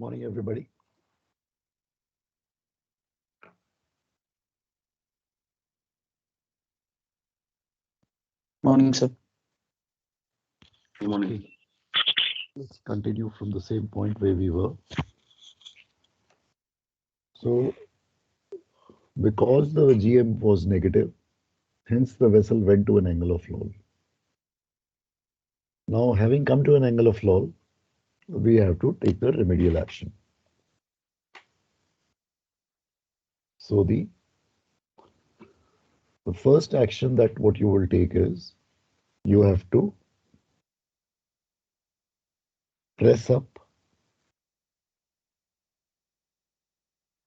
Morning, everybody. Morning, sir. Good morning. Okay, let's continue from the same point where we were. So, because the GM was negative, hence the vessel went to an angle of Loll. Now, having come to an angle of Loll, we have to take the remedial action. So, the first action that what you will take is you have to press up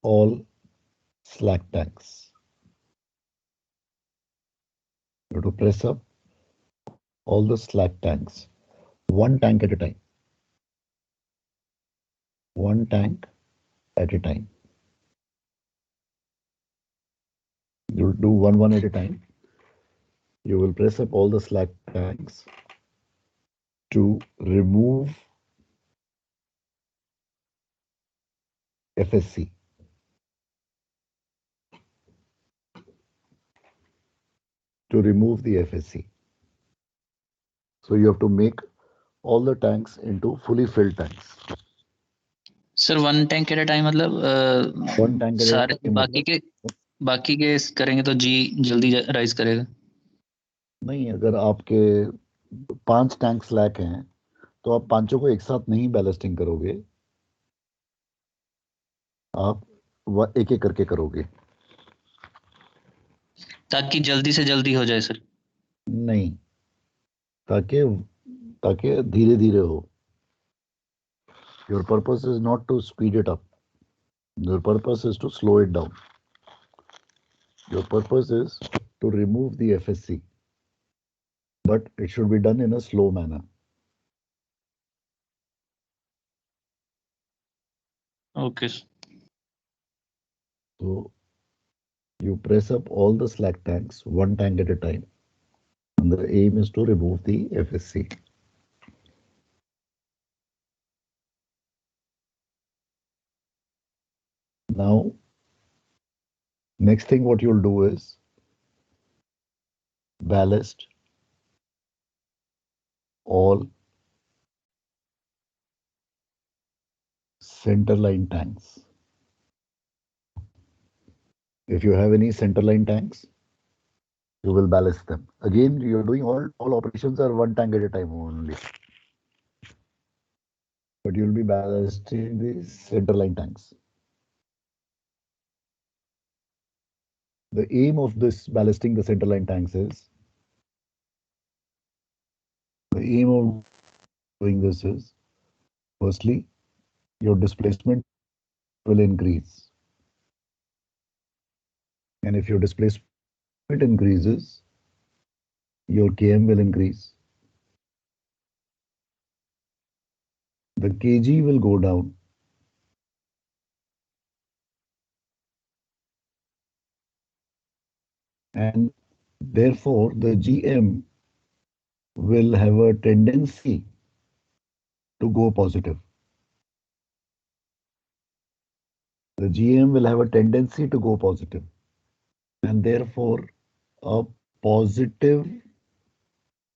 all slack tanks. You have to press up all the slack tanks, one tank at a time. One tank at a time. You'll do one at a time. You will press up all the slack tanks to remove FSC. To remove the FSC. So you have to make all the tanks into fully filled tanks. Sir one tank at a time मतलब One tank at a सारे time बाकी के करेंगे तो जी जल्दी rise करेगा। नहीं, अगर आपके 5 टैंक स्लैक हैं तो आप पांचों को एक साथ नहीं बैलेस्टिंग करोगे, आप एक एक करके करोगे ताकि जल्दी से जल्दी हो जाए सर। नहीं, ताकि ताकि धीरे धीरे हो. Your purpose is not to speed it up. Your purpose is to slow it down. Your purpose is to remove the FSC, but it should be done in a slow manner. Okay So you press up all the slack tanks, one tank at a time, and the aim is to remove the FSC. Now, next thing what you'll do is ballast all centerline tanks. If you have any centerline tanks, you will ballast them. Again, you're doing all operations are one tank at a time only. But you'll be ballasting the centerline tanks. The aim of this ballasting the centerline tanks is the aim of doing this is firstly, your displacement will increase. And if your displacement increases, your Km will increase. The kg will go down. And therefore, the GM will have a tendency to go positive. The GM will have a tendency to go positive. And therefore, a positive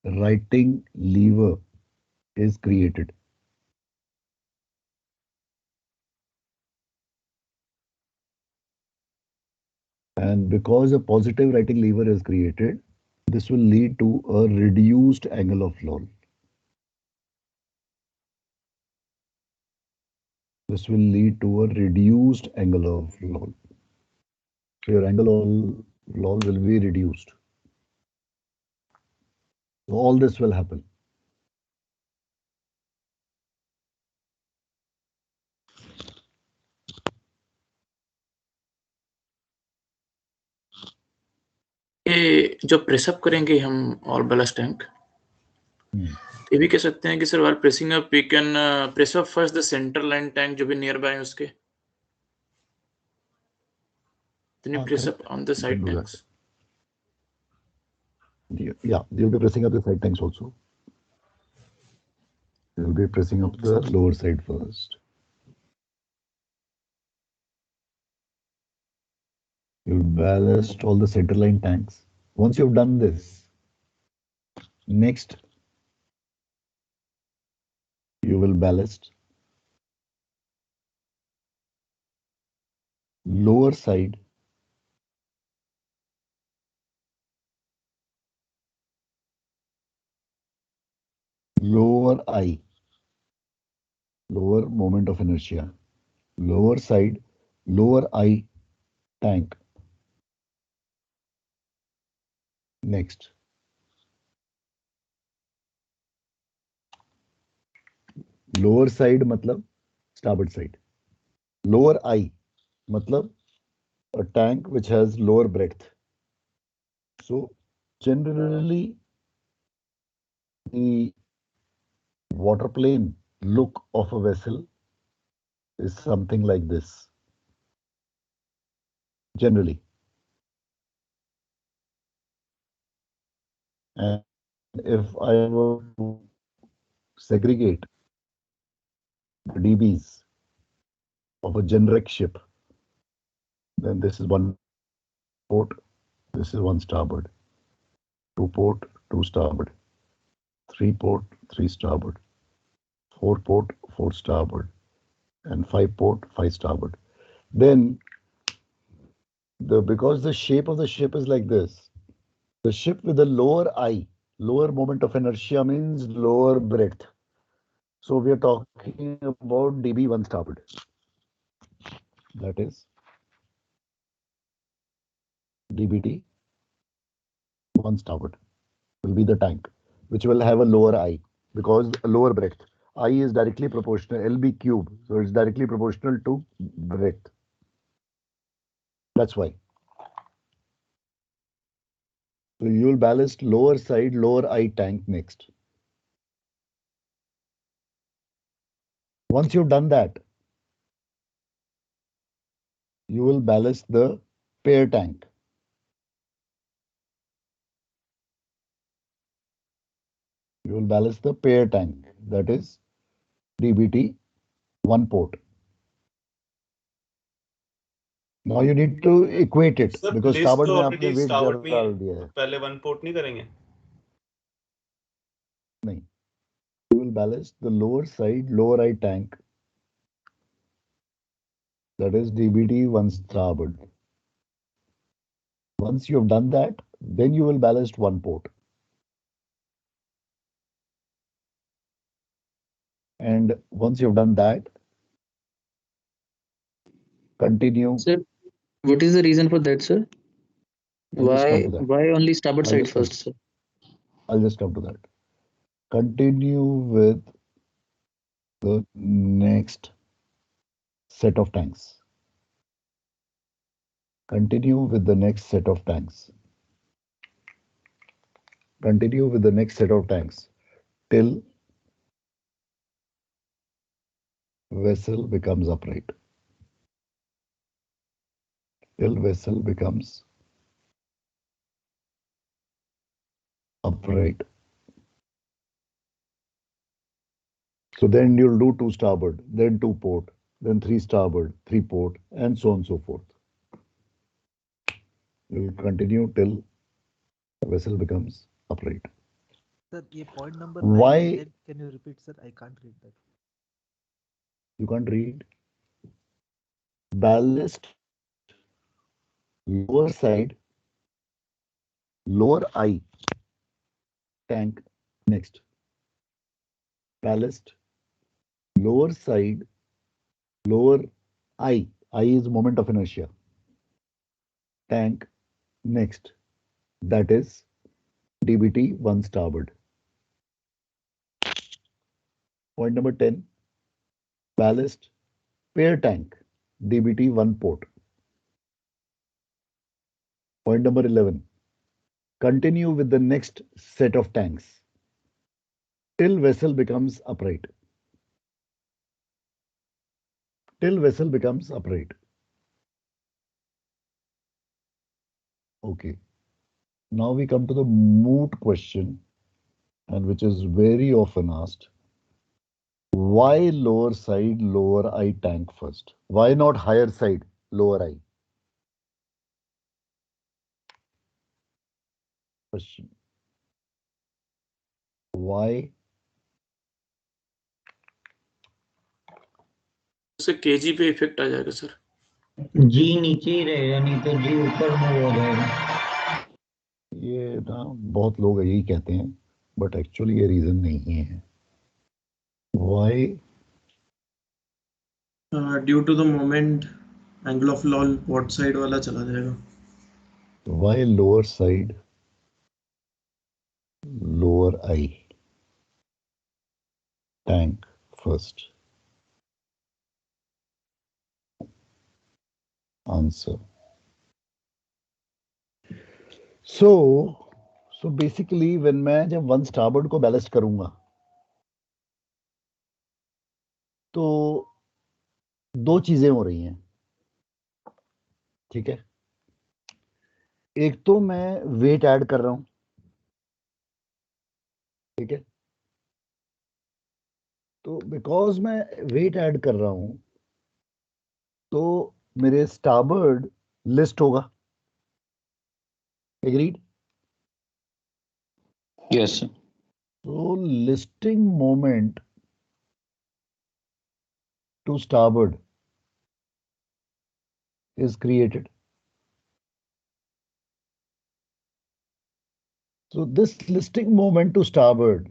righting lever is created. And because a positive righting lever is created, this will lead to a reduced angle of Loll. This will lead to a reduced angle of Loll. So your angle of Loll will be reduced. So all this will happen. ये जो प्रेसअप करेंगे हम all balance tank, ये भी कह सकते हैं कि sir while pressing up we can press up first the center line tank जो भी near by है उसके, then you press up on the side tanks. Yeah, you'll be pressing up the side tanks also. You'll be pressing up the lower side first. You'll ballast all the centerline tanks. Once you've done this, next you will ballast lower side, lower I, lower moment of inertia, lower side, lower I tank. Next, lower side मतलब starboard side. Lower I मतलब a tank which has lower breadth. So generally the water plane look of a vessel is something like this. Generally. And if I were to segregate the dBs of a generic ship, then this is one port, this is one starboard, two port, two starboard, three port, three starboard, four port, four starboard, and five port, five starboard. Then because the shape of the ship is like this, the ship with the lower I, lower moment of inertia means lower breadth. So we are talking about dB1 starboard. That is dBT 1 starboard will be the tank, which will have a lower I because a lower breadth. I is directly proportional, LB cube, so it's directly proportional to breadth. That's why. So you'll ballast lower side, lower I tank next. Once you've done that, you will ballast the pair tank. You will ballast the pair tank, that is DBT 1 port. Now you need to equate it because starboard में आपने weight ज़्यादा डाल दिया है. पहले 1 port नहीं करेंगे? नहीं. You will ballast the lower side, lower I tank, that is DBT 1 starboard. Once you have done that, then you will ballast 1 port. And once you have done that, continue. Sir, what is the reason for that, sir? I'll just come to that. Why only starboard I'll side just come first, sir? I'll just come to that. Continue with the next set of tanks. Continue with the next set of tanks. Continue with the next set of tanks till vessel becomes upright. Till vessel becomes upright. So then you'll do 2 starboard, then 2 port, then 3 starboard, 3 port, and so on and so forth. You'll continue till vessel becomes upright. Sir, ये point number Why? 9 can you repeat, sir? I can't read that. You can't read. Ballast lower side, lower I tank next. Ballast lower side, lower I. I is moment of inertia. Tank next. That is DBT 1 starboard. Point number 10. Ballast pair tank DBT 1 port. Point number 11. Continue with the next set of tanks till vessel becomes upright. Till vessel becomes upright. Okay. Now we come to the moot question, and which is very often asked. Why lower side, lower I tank first? Why not higher side, lower I? Question. Why? उससे KG पे effect आ जाएगा sir. जी नीचे ही रहेगा, नहीं तो जी ऊपर move हो जाएगा। ये ना बहुत लोग यही कहते हैं, बट एक्चुअली ये रीजन नहीं है। Why? Due to the moment angle of loll port side वाला चला जाएगा। Why lower side? Lower eye. Tank first. Answer. So basically when मैं जब वन स्टारबोर्ड को बैलेंस करूंगा तो दो चीजें हो रही हैं, ठीक है। एक तो मैं वेट ऐड कर रहा हूं, ठीक है। तो बिकॉज मैं वेट ऐड कर रहा हूं तो मेरे स्टारबोर्ड लिस्ट होगा। Agreed? Yes sir. So listing moment to starboard is created. So this listing moment to starboard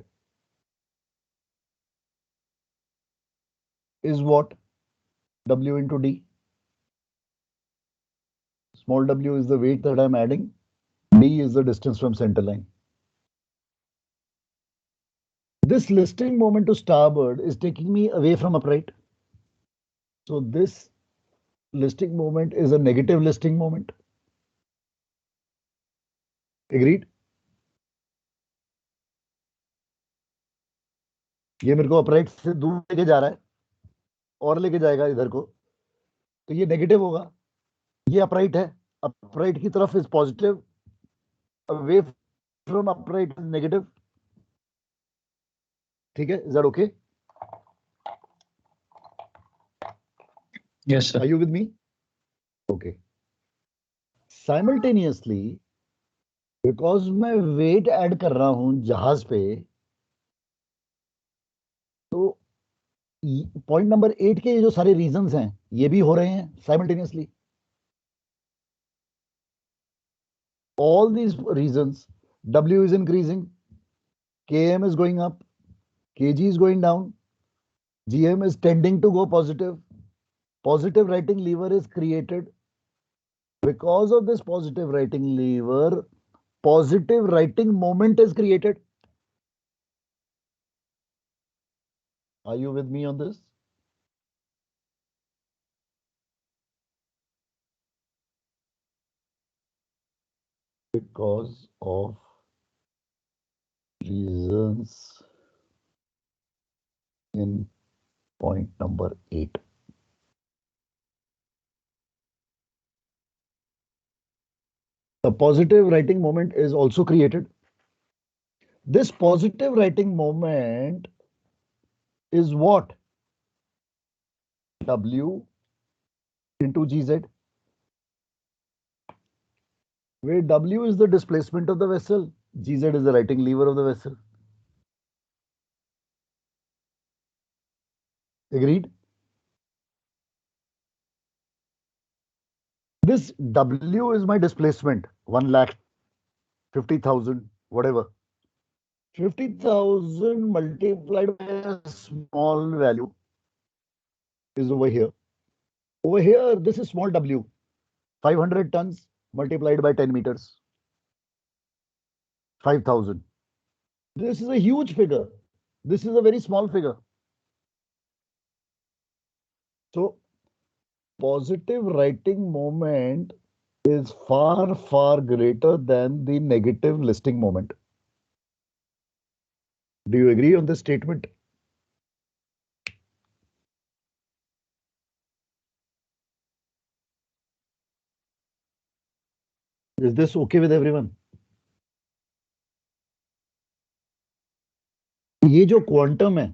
is what? W into D. Small w is the weight that I'm adding. D is the distance from center line. This listing moment to starboard is taking me away from upright. So this listing moment is a negative listing moment. Agreed? ये मेरे को upright से दूर लेके जा रहा है और लेके जाएगा इधर को, तो ये नेगेटिव होगा। ये अपराइट है, अपराइट की तरफ is positive, away from upright is negative. ठीक है, is that okay? Yes are sir. You with me? Okay. Simultaneously because मैं वेट ऐड कर रहा हूं जहाज पे, तो पॉइंट नंबर 8 के जो सारे रीजंस हैं ये भी हो रहे हैं simultaneously. All these reasons, W is increasing, Km is going up, Kg is going down, Gm is tending to go positive. Positive writing lever is created. Because of this positive writing lever, positive writing moment is created. Are you with me on this? Because of reasons in point number 8. The positive writing moment is also created. This positive writing moment is what? W into GZ, where W is the displacement of the vessel, GZ is the writing lever of the vessel. Agreed? This W is my displacement, 1 lakh, 50,000, whatever. 50,000 multiplied by a small value is over here. Over here, this is small W, 500 tons multiplied by 10 meters, 5,000. This is a huge figure. This is a very small figure. So positive writing moment is far, far greater than the negative listing moment. Do you agree on this statement? Is this okay with everyone? ये जो quantum है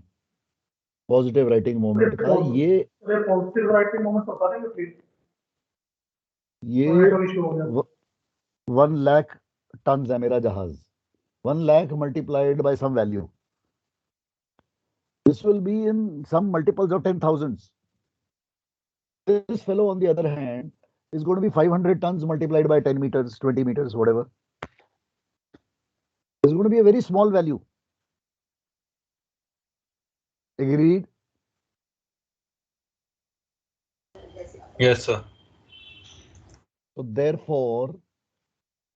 positive writing moment का, ये positive writing moment बता देंगे please? ये 1 lakh tons है मेरा जहाज, 1 lakh multiplied by some value, this will be in some multiples of 10,000s. This fellow on the other hand is going to be 500 tons multiplied by 10 meters, 20 meters, whatever. This is going to be a very small value. Agreed? Yes, sir. So therefore,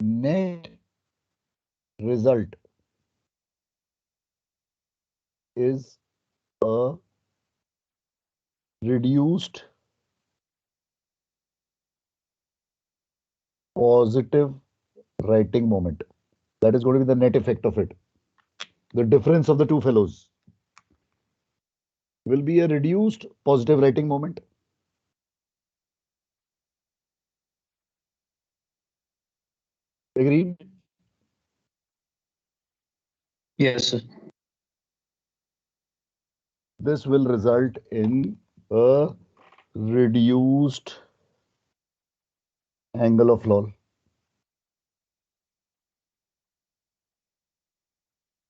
net result is a reduced positive writing moment. That is going to be the net effect of it. The difference of the two fellows will be a reduced positive writing moment. Agreed? Yes, sir. This will result in a reduced angle of Loll.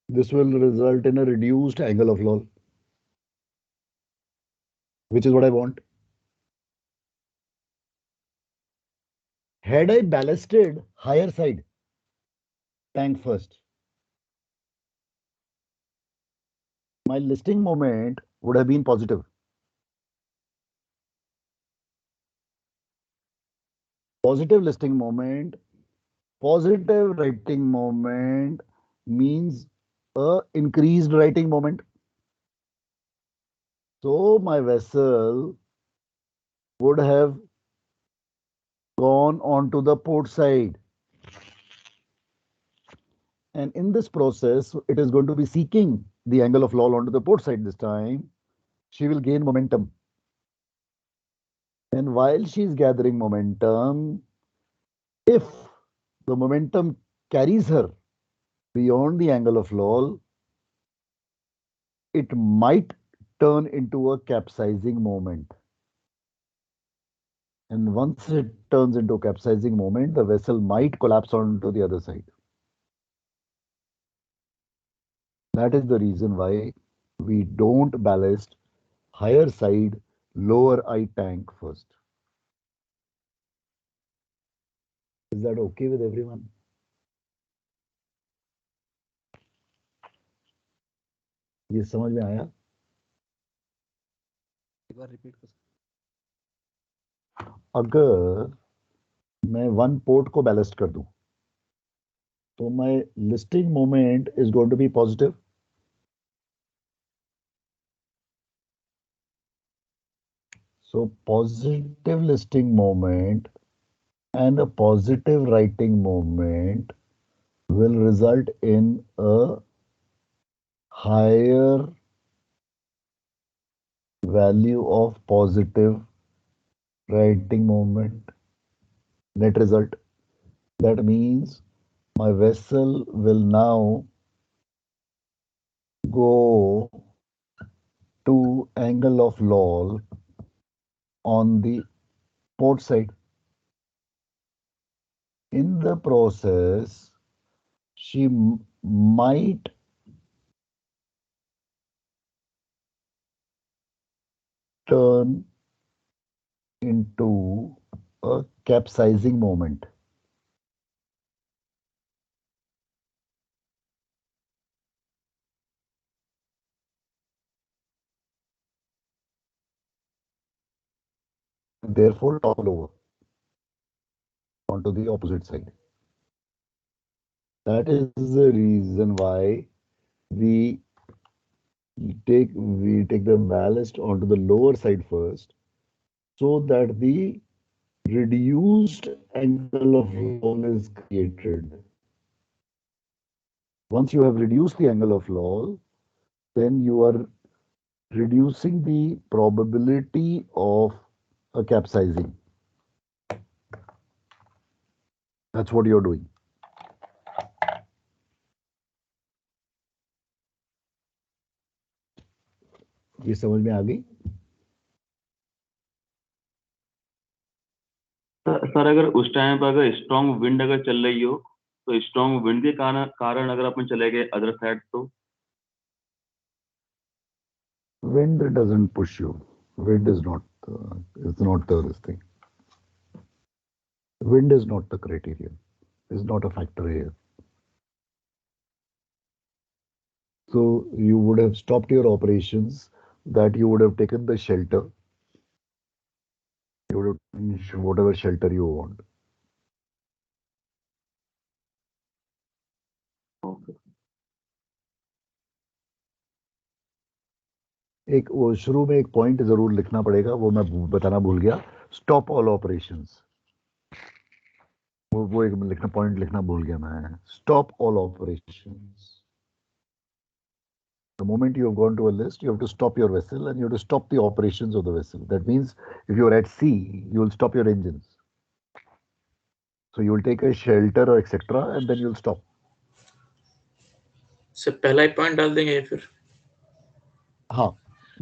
This will result in a reduced angle of Loll, which is what I want. Had I ballasted higher side tank first, my listing moment would have been positive. Positive listing moment, positive writing moment means a increased writing moment. So my vessel would have gone onto the port side. And in this process, it is going to be seeking the angle of Loll onto the port side this time. She will gain momentum. And while she is gathering momentum, if the momentum carries her beyond the angle of Loll, it might turn into a capsizing moment. And once it turns into a capsizing moment, the vessel might collapse onto the other side. That is the reason why we don't ballast higher side, lower eye tank first. Is that okay with everyone? ये समझ में आया? एक बार repeat कर सकते अगर मैं 1 port को बैलेस्ट कर दूं, तो my listing moment is going to be positive. So positive listing moment and a positive writing moment will result in a higher value of positive writing moment net result. That means my vessel will now go to angle of Loll on the port side. In the process, she might turn into a capsizing moment. Therefore, topple over onto the opposite side. That is the reason why we take the ballast onto the lower side first, so that the reduced angle of Loll is created. Once you have reduced the angle of Loll, then you are reducing the probability of a capsizing. That's what you're doing. ये समझ में आ गई? Sir अगर उस time पर अगर strong wind अगर चल रही हो तो स्ट्रॉन्ग विंड के कारण अगर अपन चले गए अदर साइड तो Wind doesn't push you. Wind is not this thing. Wind is not the criteria. Is not a factor here. So you would have stopped your operations, that you would have taken the shelter. You would have taken whatever shelter you want. okay. एक वो शुरू में एक point जरूर लिखना पड़ेगा, वो मैं बताना भूल गया. Stop all operations. वो एक लिखना पॉइंट लिखना भूल गया मैं. Stop all operations. The moment you have gone to a list, you have to stop your vessel and you have to stop the operations of the vessel. That means if you are at sea, you will stop your engines. So you will take a shelter or etc. and then you will stop. से पहला ही point डाल देंगे फिर. हाँ,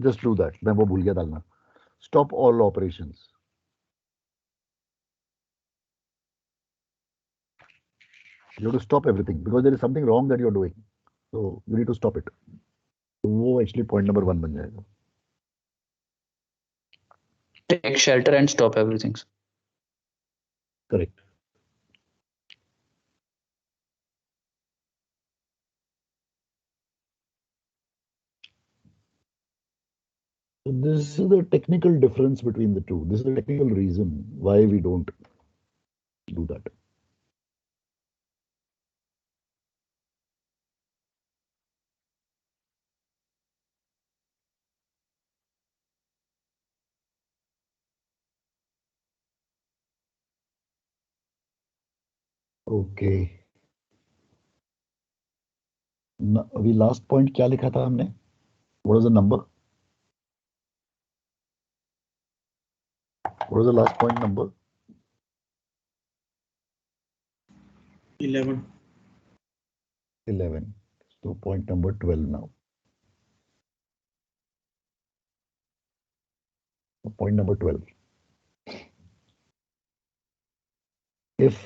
just do that. मैं वो भूल गया डालना. Stop all operations. You have to stop everything because there is something wrong that you are doing. So you need to stop it. वो actually point number 1 बन जाएगा. Take shelter and stop everything. Correct. So this is the technical difference between the two. This is the technical reason why we don't do that. Okay. अभी last point क्या लिखा था हमने? What was the number? What was the last point number? 11. 11. So point number 12 now. Point number 12. If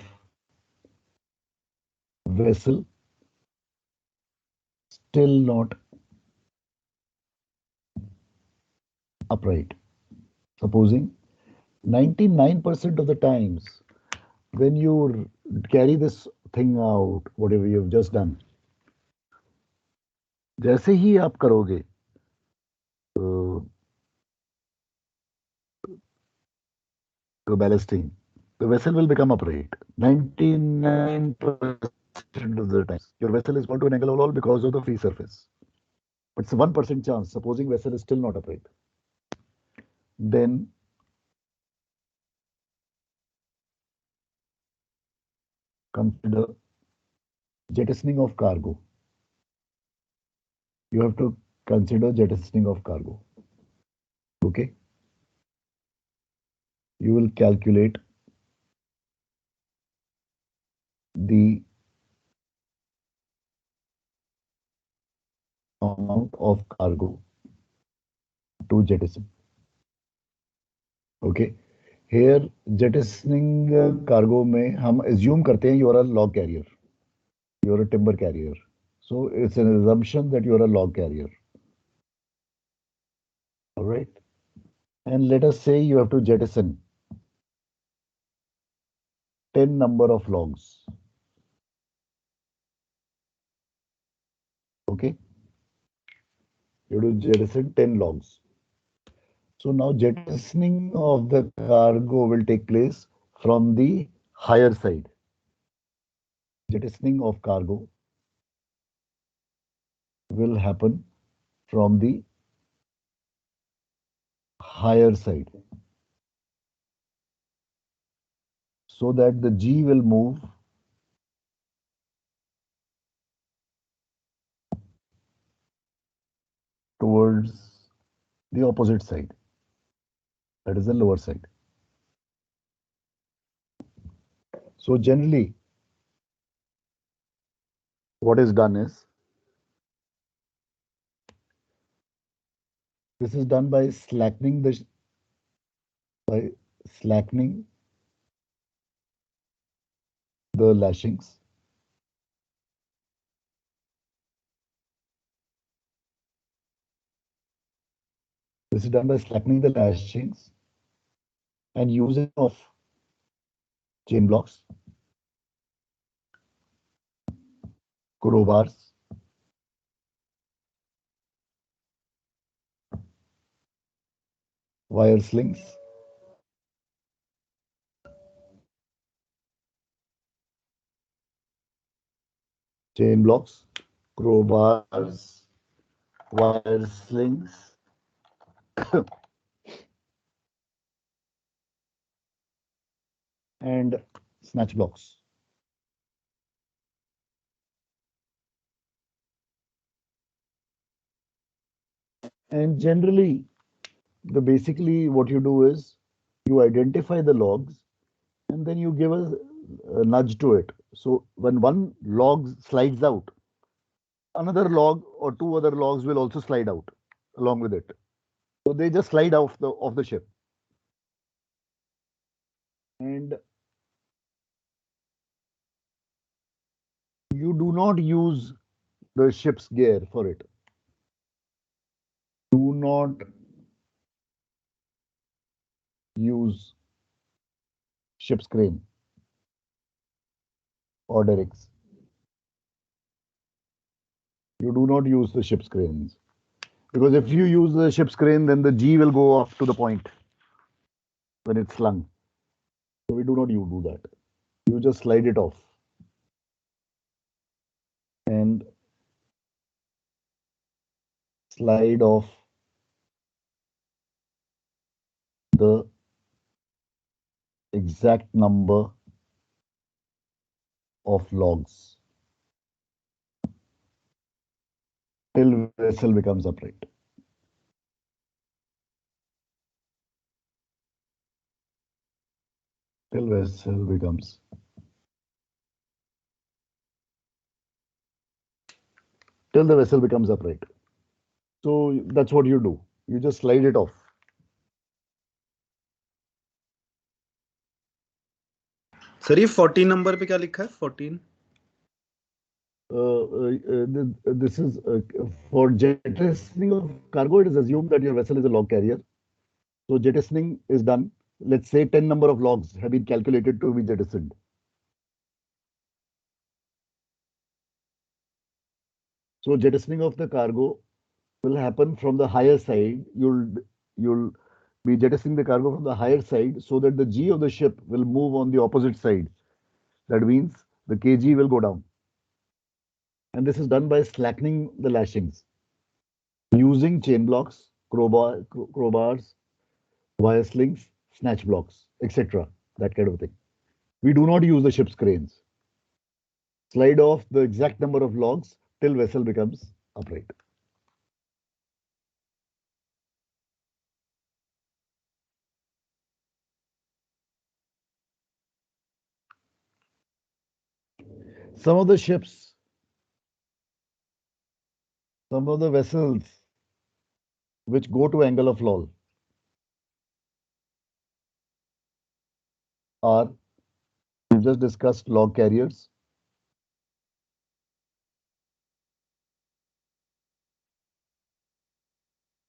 vessel still not upright, supposing 99% of the times when you carry this thing out, whatever you've just done, जैसे ही आप करोगे ballasting, the vessel will become upright. 99% of the times your vessel is going to an angle of roll because of the free surface. But it's a 1% chance, supposing vessel is still not upright. Then consider jettisoning of cargo. You have to consider jettisoning of cargo. Okay? You will calculate the amount of cargo to jettison. Okay? Here, jettisoning cargo में हम assume करते हैं you are a log carrier. You are a timber carrier. So it's an assumption that you are a log carrier. All right? And let us say you have to jettison 10 number of logs. Okay? You have to jettison 10 logs. So now jettisoning of the cargo will take place from the higher side. Jettisoning of cargo will happen from the higher side, so that the G will move towards the opposite side, that is the lower side. So generally, what is done is, this is done by slackening the lashings, This is done by slackening the lashings and using of chain blocks, crowbars, wire slings, chain blocks, crowbars, wire slings, and snatch blocks. And generally, basically what you do is you identify the logs and then you give a nudge to it. So when one log slides out, another log or two other logs will also slide out along with it. So they just slide off the ship. And you do not use the ship's gear for it. Do not use ship's crane or derricks. You do not use the ship's cranes. Because if you use the ship's crane, then the G will go off to the point when it's slung. So we do not do that. You just slide it off. And slide off the exact number of logs till vessel becomes upright. Till vessel becomes till the vessel becomes upright. So that's what you do. You just slide it off. Sir ये 14 number पे क्या लिखा है 14 This is for jettisoning of cargo. It is assumed that your vessel is a log carrier. So jettisoning is done. Let's say 10 number of logs have been calculated to be jettisoned. So jettisoning of the cargo will happen from the higher side. You'll be jettisoning the cargo from the higher side so that the G of the ship will move on the opposite side. That means the kg will go down. And this is done by slackening the lashings using chain blocks, crowbars, wire slings, snatch blocks, etc. That kind of thing. We do not use the ship's cranes. Slide off the exact number of logs till vessel becomes upright. Some of the ships, some of the vessels which go to angle of Loll are, we've just discussed log carriers,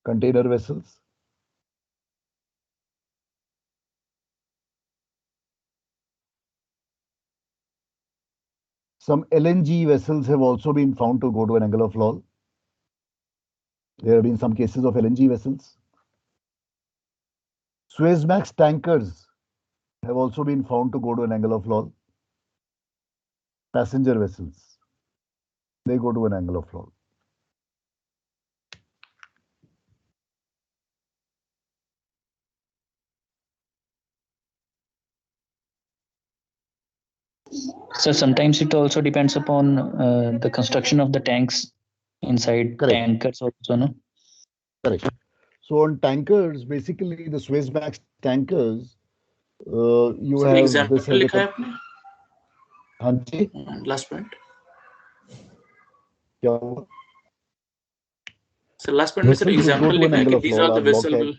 container vessels, some LNG vessels have also been found to go to an angle of Loll. There have been some cases of LNG vessels. Suezmax tankers have also been found to go to an angle of Loll. Passenger vessels, they go to an angle of Loll. So sometimes it also depends upon the construction of the tanks inside. Correct. Tankers also, no? Correct. So on tankers, basically the Suezmax tankers, you sir have example this as लिखा है a. आपने हाँ जी, last point क्या हुआ? Sir last point में sir Vessels which go example to an लिखा है angle कि of these Loll are are the log vessel carrier, will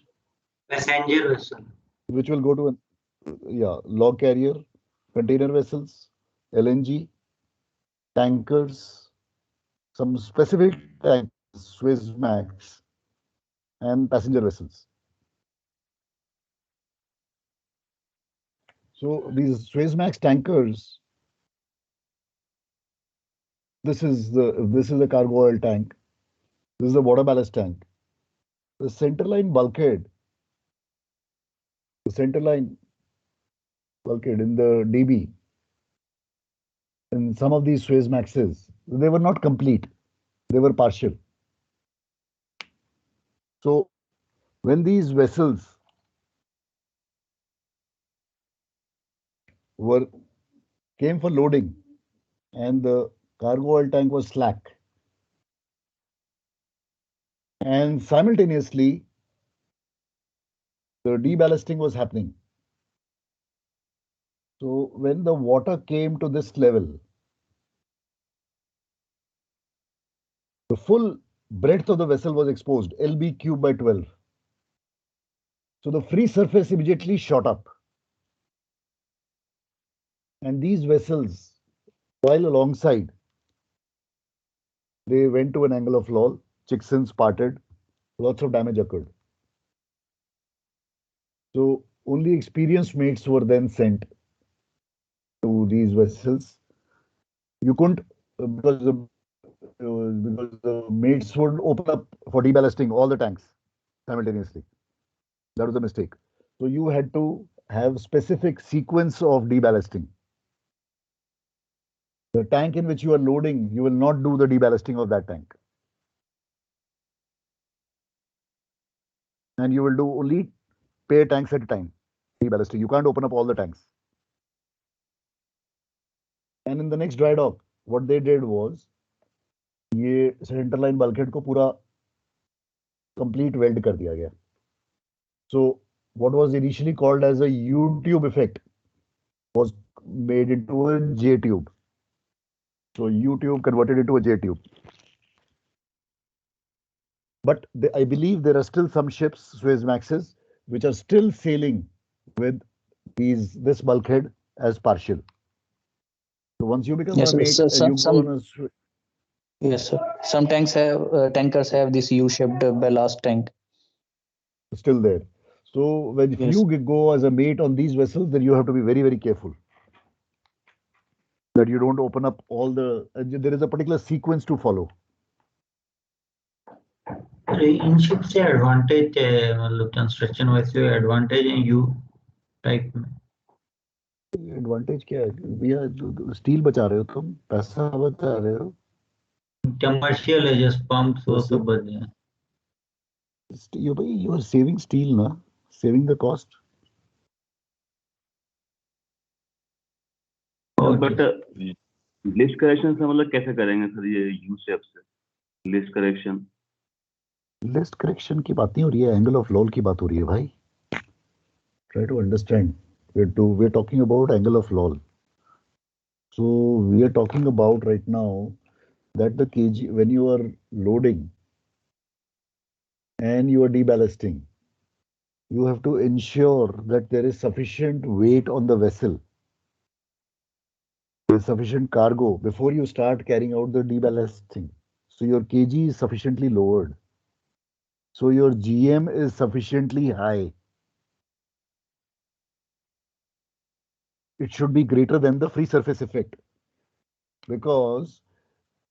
Passenger vessel. which will go to an, log carrier, container vessels, LNG, tankers, some specific tankers, Suezmax, and passenger vessels. So these Suezmax tankers, this is the cargo oil tank. This is the water ballast tank. The centerline bulkhead, the centerline bulkhead in the DB, in some of these Suezmaxes, they were not complete. They were partial. So when these vessels were came for loading and the cargo oil tank was slack, and simultaneously the deballasting was happening. So when the water came to this level, the full breadth of the vessel was exposed, LB cube by 12. So the free surface immediately shot up. And these vessels, while alongside, they went to an angle of Loll, Chicksons parted, lots of damage occurred. So only experienced mates were then sent to these vessels. You couldn't, because the mates would open up for deballasting all the tanks simultaneously. That was a mistake. So you had to have specific sequence of deballasting. The tank in which you are loading, you will not do the deballasting of that tank. And you will do only pair tanks at a time, deballasting. You can't open up all the tanks. And in the next dry dock, what they did was, ये centerline bulkhead को पूरा complete weld कर दिया गया. So what was initially called as a U-tube effect was made into a J-tube. So U-tube converted into a J-tube. But I believe there are still some ships, Suezmaxes, which are still sailing with this bulkhead as partial. So once you become Yes, a mate sir. and you go on a Yes, sir. Some tankers have this U-shaped ballast tank. Still there. So when if Yes. you go as a mate on these vessels, then you have to be very, very careful that you don't open up all the. There is a particular sequence to follow. In ship से advantage मतलब construction वैसे advantage है you type में advantage क्या है भैया steel बचा रहे हो तुम पैसा बचा रहे हो कमर्शियल है जस्ट पंप्स वो सब बच गए you are saving steel ना saving the cost but list correction से मतलब कैसे करेंगे सर ये यू शेप से लिस्ट करेक्शन लिस्ट करेक्शन की बात नहीं हो रही है एंगल ऑफ लॉल की बात हो रही है भाई try to understand we're talking about angle of Loll. So we are talking about right now that the kg when you are loading and you are deballasting, you have to ensure that there is sufficient weight on the vessel. There is sufficient cargo before you start carrying out the deballasting. So your kg is sufficiently lowered. So your GM is sufficiently high. It should be greater than the free surface effect because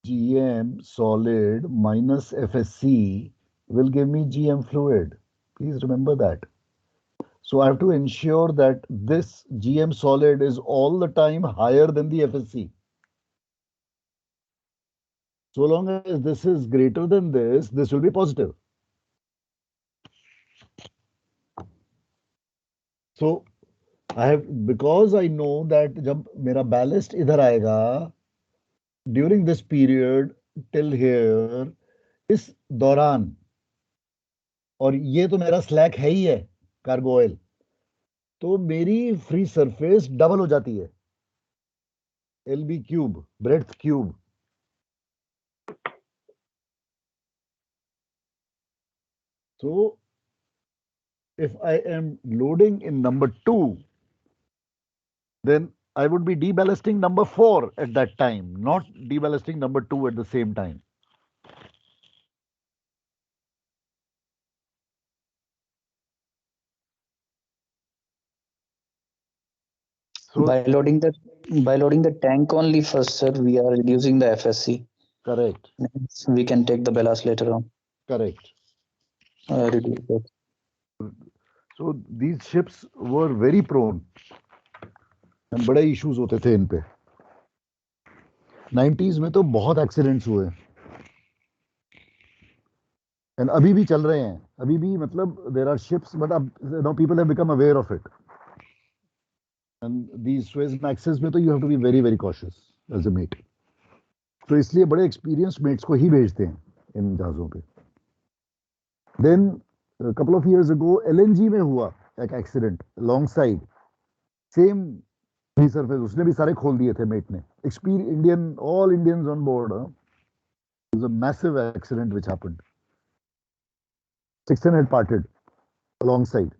GM solid minus FSC will give me GM fluid. Please remember that. So I have to ensure that this GM solid is all the time higher than the FSC. So long as this is greater than this will be positive. So because I know that जब मेरा ballast इधर आएगा during this period till here इस दौरान और ये तो मेरा स्लैक है ही है कार्गो ऑयल तो मेरी फ्री सरफेस डबल हो जाती है LB cube breadth cube so if I am loading in number 2 then I would be deballasting number 4 at that time, not deballasting number 2 at the same time. So by loading the tank only first, sir, we are reducing the FSC. correct, We can take the ballast later on. correct. Reduce that. So these ships were very prone and बड़े issues होते थे इन पे. 90s में तो बहुत accidents हुए and अभी भी चल रहे हैं. अभी भी मतलब there are ships, but now people have become aware of it. And these Suez Maxes में तो you have to be very very cautious as a mate. तो इसलिए बड़े experienced mates को ही भेजते हैं इन जहाजों पे. Then a couple of years ago LNG में हुआ एक accident alongside same resurface. उसने भी सारे खोल दिए थे मेट ने. All Indians on board. It was a massive accident which happened. 16 had parted alongside.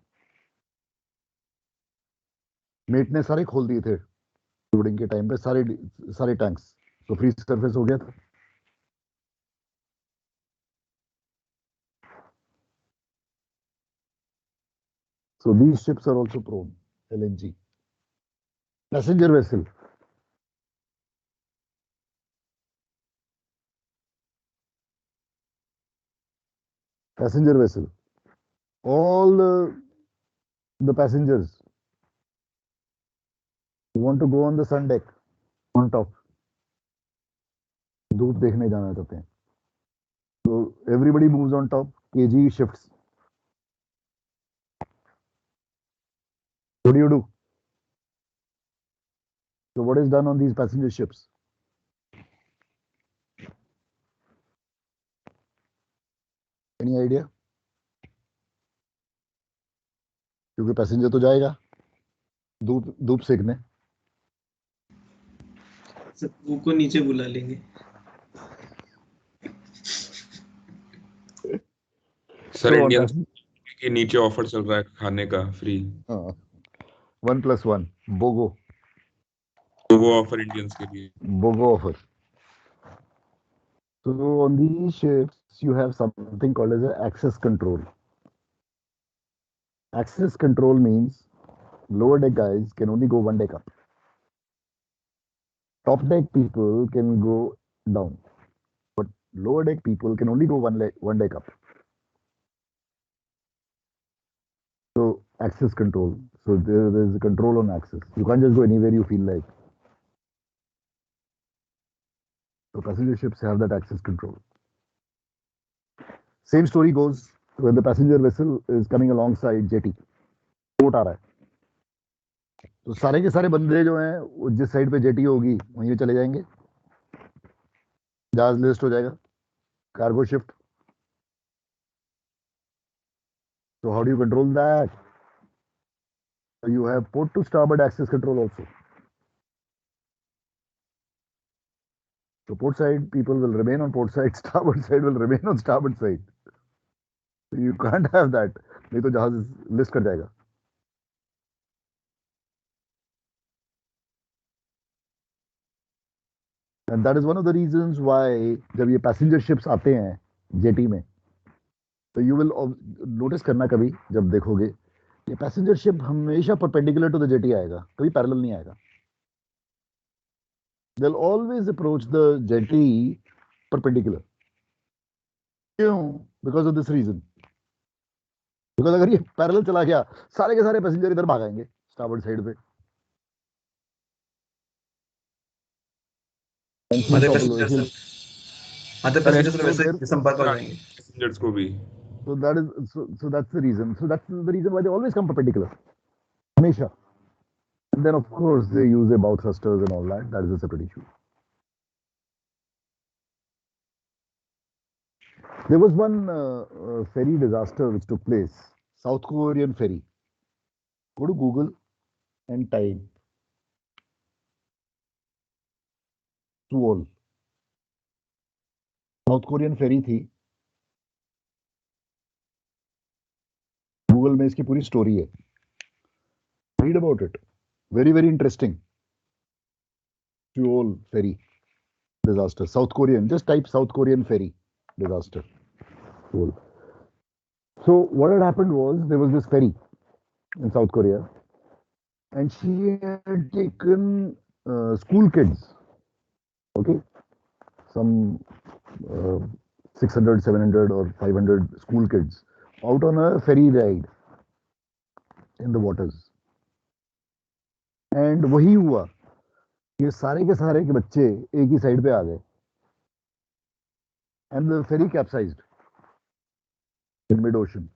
Met ने सारे खोल दिए थे लोडिंग के टाइम पे सारे टैंक्स. तो फ्री सरफेस हो गया था. So these ships are also prone. LNG. Passenger vessel. Passenger vessel. All the passengers who want to go on the sun deck on top. धूप देखने जाना चाहते हैं. So everybody moves on top. KG shifts. What do you do? So what is done on these passenger ships? Any idea? क्योंकि passenger तो जाएगा धूप सेकने. वो को नीचे बुला लेंगे. सर इंडियन के नीचे ऑफर चल रहा है खाने का फ्री. 1+1 बोगो. तो वो ऑफर इंडियंस के लिए. बोगो offer. So on these ships you have something called as a access control. Access control means lower deck guys can only go one deck up. Top deck people can go down, but lower deck people can only go one deck up. So access control. So there's a control on access. You can't just go anywhere you feel like. So passenger ships have that access control. Same story goes when the passenger vessel is coming alongside jetty. Boat आ रहा है तो सारे के सारे बंदे जो हैं जिस साइड पे जेटी होगी वहीं पे चले जाएंगे. जहाज लिस्ट हो जाएगा. Cargo shift. So how do you control that? You have port to starboard access control also. So port side people will remain on port side, starboard side will remain on starboard side. So you can't have that. नहीं तो जहाज list कर जाएगा. And that is one of the reasons why जब ये passenger ships आते हैं jetty में तो you will notice करना कभी जब देखोगे ये passenger ship हमेशा perpendicular to the jetty आएगा, कभी parallel नहीं आएगा. They'll always approach the jetty perpendicular. क्यों? Because of this reason. Because अगर ये parallel चला गया सारे के सारे पैसेंजर इधर भागेंगे starboard side पे. आधे पैसेंजर्स वैसे संपर्क हो जाएंगे. पैसेंजर्स को भी. So that's the reason. So that's the reason why they always come perpendicular. हमेशा. And then of course they use their bow thrusters and all that. That is a separate issue. There was one ferry disaster which took place. South Korean ferry. Go to Google and type Loll. South Korean ferry थी. Google में इसकी पूरी story है. Read about it. Very very interesting. Loll ferry disaster. South Korean. Just type South Korean ferry disaster. Loll. So what had happened was there was this ferry in South Korea. and she had taken school kids, okay, some 600, 700 or 500 school kids out on a ferry ride in the waters. And वही हुआ, ये सारे के बच्चे एक ही side पे आ गए, and the ferry capsized in mid ocean,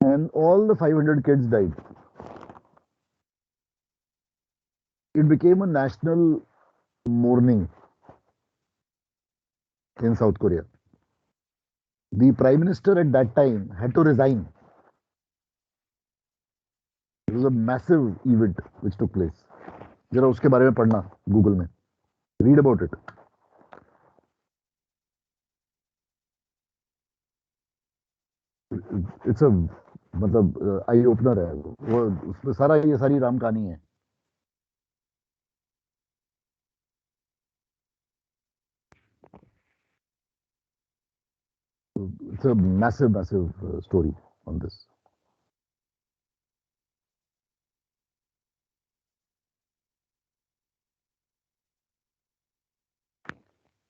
and all the 500 kids died. It became a national mourning in South Korea. The prime minister at that time had to resign. It was a massive event which took place. जरा उसके बारे में पढ़ना Google में, read about it. It's a मतलब eye opener है वो, उसमें सारा ये सारी राम कहानी है. It's a massive story on this.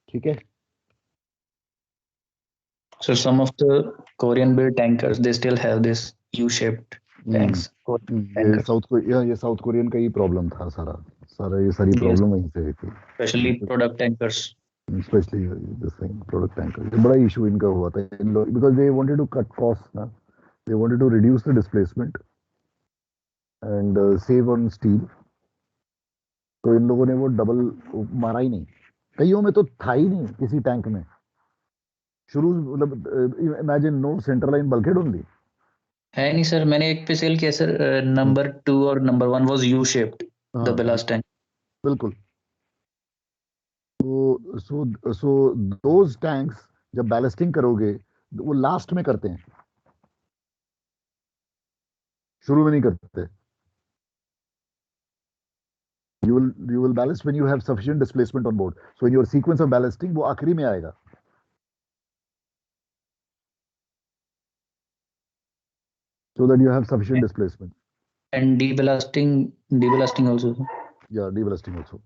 ठीक है. So some of the Korean-built tankers, they still have this U-shaped tanks. ये साउथ कोरियन का ही प्रॉब्लम था सारा ये सारी प्रॉब्लम वहीं से थी. Especially product tankers. Especially this thing, product tanker. ये बड़ा इशू इनका हुआ था इन लोग, because they wanted to cut costs ना, they wanted to reduce the displacement and save on steel. तो इन लोगों ने वो डबल मारा ही नहीं, कईयों में तो था ही नहीं किसी टैंक में शुरू, मतलब imagine no centre line bulkhead only. है नहीं सर, मैंने एक पे सेल किया सर, नंबर 2 और number 1 was you shaped the ballast tank. बिल्कुल. सो दोज टैंक्स जब बैलेस्टिंग करोगे वो लास्ट में करते हैं, शुरू में नहीं करते. You will ballast when you have sufficient displacement on board. So in your sequence of ballasting वो आखिरी में आएगा. So that you have sufficient displacement. And deballasting also. Yeah, deballasting also.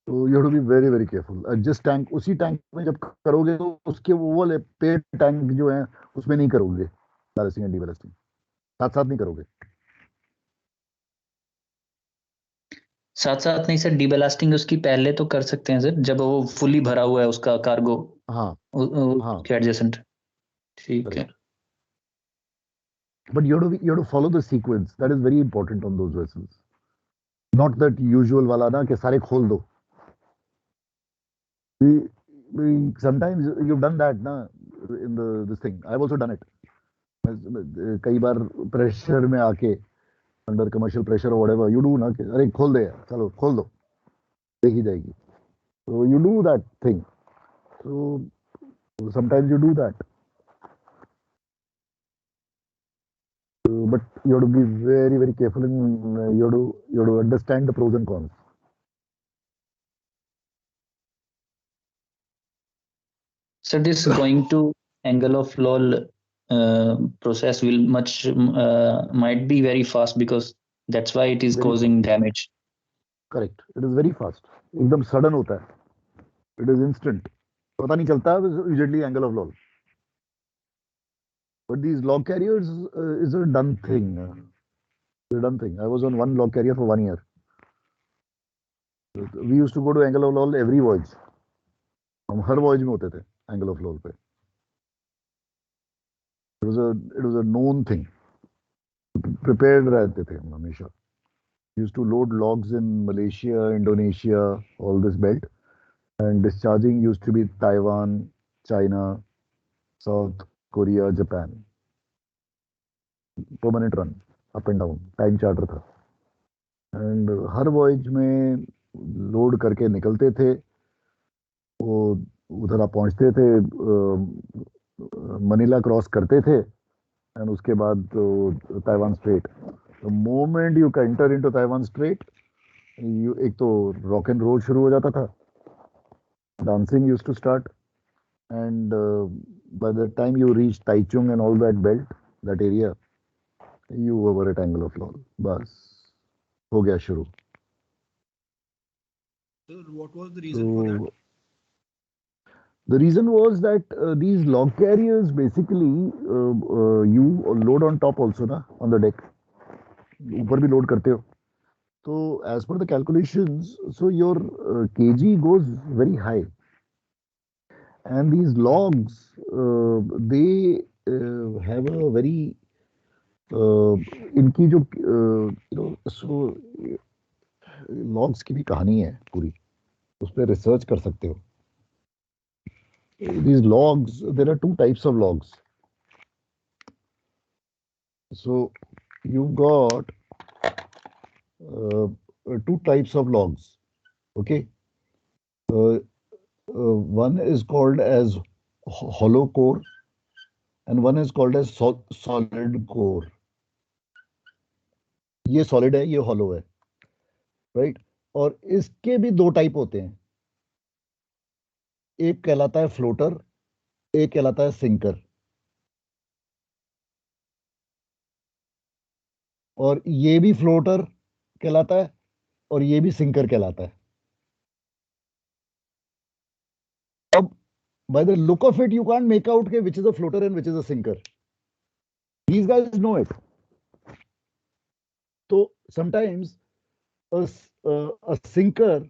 So you have to be very careful. जिस tank उसी tank में जब करोगे तो उसके वो वाले पेड टैंक जो हैं उसमें नहीं करोगे बैलेस्टिंग एंड डीबैलेस्टिंग, साथ नहीं करोगे. साथ नहीं सर, डीबलास्टिंग उसकी पहले तो कर सकते हैं सर, जब वो फुली भरा हुआ है उसका कार्गो. हाँ के एडजेसेंट. ठीक है. But you have to follow the sequence. That is very important on those vessels. Not that usual वाला ना कि सारे खोल दो. We sometimes you've done that ना in this thing. I've also done it. कई बार प्रेशर में आके अंडर कमर्शियल प्रेशर और whatever you do ना कि अरे खोल दे यार, चलो खोल दो, देखी जाएगी. So you do that thing. So sometimes you do that. But you have to be very careful and you have to understand the pros and cons. So this going to angle of Loll process will might be very fast, because that's why it is causing damage. Correct. It is very fast. एकदम sudden होता है. It is instant. पता नहीं चलता usually angle of Loll. But these log carriers is a done thing. I was on one log carrier for 1 year. We used to go to angle of Loll every voyage. हम हर voyage में होते थे angle of Loll पे. It was a known thing. Prepared रहते थे हम हमेशा. Used to load logs in Malaysia, Indonesia, all this belt, and discharging used to be Taiwan, China, South Korea, Japan. Permanent run, up and down, time charter था. And her voyage में load करके निकलते थे. वो उधर आप पहुंचते थे, मनीला क्रॉस करते थे, and उसके बाद Taiwan straight. The moment you enter into Taiwan Strait, एक तो rock and roll शुरू हो जाता था. Dancing used to start, and by the time you reach Taichung and all that belt, that area, You were at angle of Loll. बस हो गया शुरू. Sir, what was the reason for that? So the reason was that these log carriers basically you load on top also ना on the deck. ऊपर भी load करते हो. So as per the calculations, so your kg goes very high, and these logs they have a very इनकी जो सो logs की भी कहानी है पूरी, उस पर रिसर्च कर सकते हो. These logs, there are two types of logs. So you've got two types of logs. Okay. One is called as hollow core and one is called as solid core. ये solid है, ये hollow है, right? और इसके भी दो type होते हैं. एक कहलाता है फ्लोटर, एक कहलाता है सिंकर. और ये भी फ्लोटर कहलाता है और ये भी सिंकर कहलाता है. अब by the look of it, you can't make out which is a floater and which is a sinker. These guys know it. So sometimes a sinker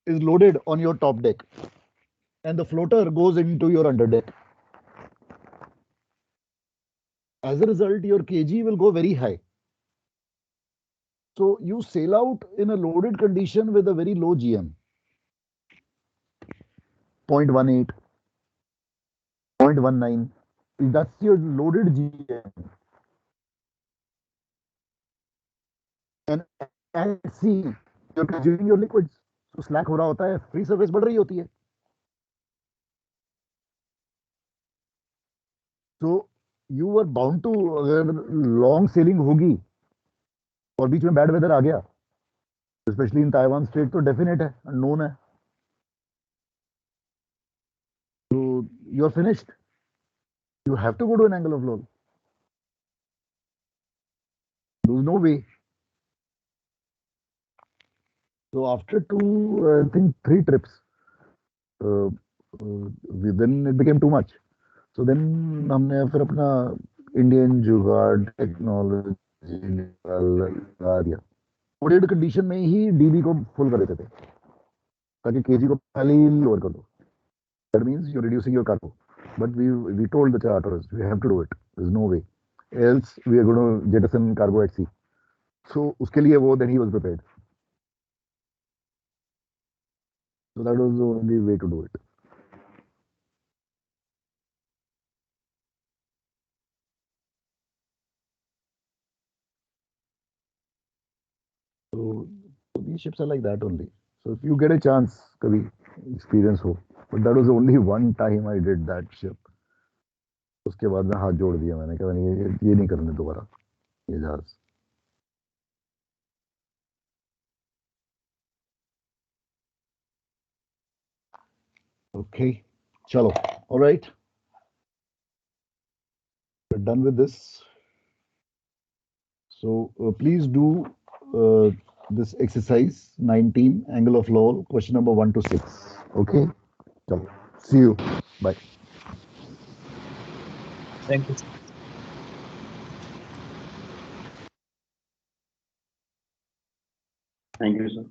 is loaded on your top deck and the floater goes into your under deck. As a result, your kg will go very high. So you sail out in a loaded condition with a very low GM. 0.18, 0.19. That's your loaded GM. And at sea, you're consuming your liquids. So slack हो रहा होता है, free surface बढ़ रही होती है. So you were bound to, अगर long sailing होगी और बीच में bad weather आ गया, especially in Taiwan Strait, तो definite है, known है. So you're finished. You have to go to an angle of Loll. There's no way. So after I think 3 trips, then it became too much. So then हमने फिर अपना Indian जुगाड़ technology लगा दिया. Loaded condition में ही dB को full कर देते थे ताकि केजी को पहले ही लोअर कर दो. That means you're reducing your cargo. But we told the charters we have to do it. There's no way. Else we are going to jettison cargo at sea. So उसके लिए वो then he was prepared. So that was the only way to do it. So these ships are like that only. So if you get a chance, कभी experience हो. But that was the only one time I did that ship. उसके बाद में हाथ जोड़ दिया मैंने कहा ये नहीं करने दोबारा ये जहाज. Okay, chalo. All right. We're done with this. So please do this exercise 19, angle of Loll, question number 1 to 6. Okay. Chalo. See you. Bye. Thank you. Thank you, sir.